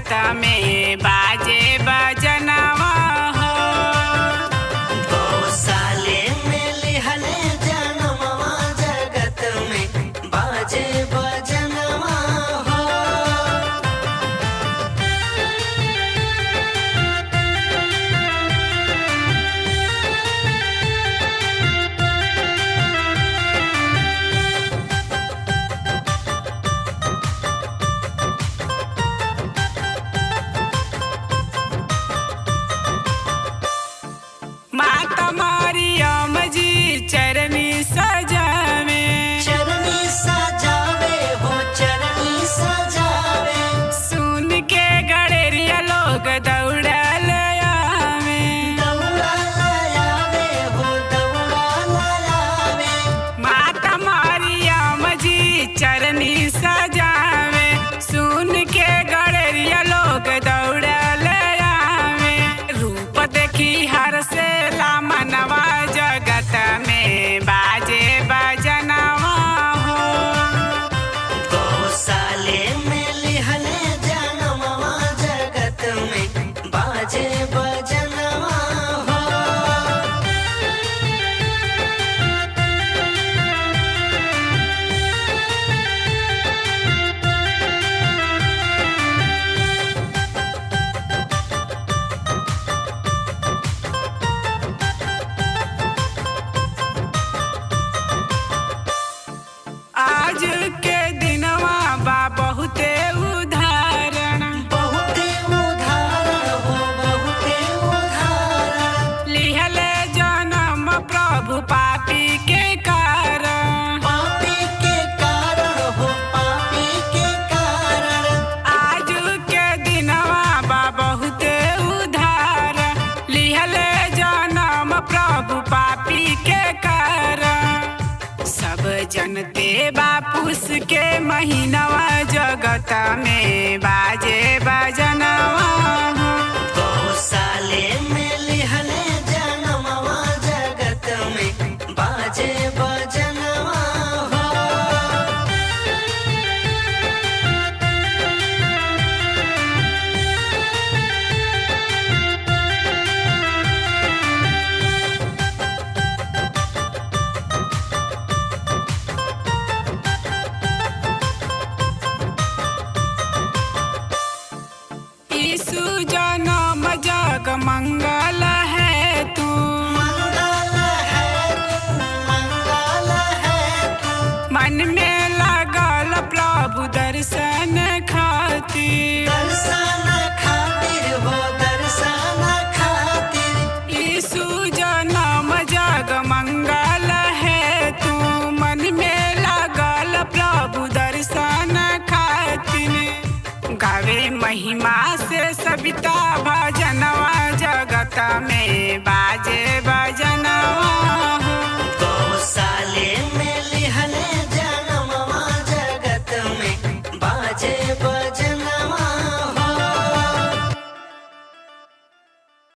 जगत में बाजे बजनवा हो। गौशाले में लिहले जनमवा जगत में बाजे बजनवा हो। माता मरियम जी चरनी सजावे, चरनी सजावे हो चरनी सजावे। सुन के गड़ेरिया लोग दौड़ल आवे। दौड़ा लायावे हो दौड़ा लायावे। माता मरियम जी चरनी सजावे, सुन के गड़ेरिया लोग दौड़ल आवे। रूप देखी हर से मनवा जगत में बाजे बजनवा हो। गौशाले में लिहले जनमवा जगत में बाजे बजनवा हो। आज के दिनवा बा बहुते उदाहरण, बहुते उदाहरण हो बहुते उदाहरण। लिहले जन्म प्रभु पापी के कारण। पापी के कारण हो पापी के कारण। आज के दिनवा बा बहुते उदाहरण, लिहले जन्म प्रभु पापी के कारण। सब जनते बापुस के महीनवा जगत में बाजे बजनवा हो। गौशाले में लिहले जनमवा जगत में बाजे बजनवा हो। यीशु जन्म जग मंगल है तू। मंगल है तू मंगल है तू। मन में लगल प्रभु दर्शन खातिर। दर्शन खातिर हो दर्शन खातिर। यीशु जन्म जग मंगल है तू। मन में लगल प्रभु दर्शन खातिर। गावे महिमा से सविता भजनवा जगत में बाजे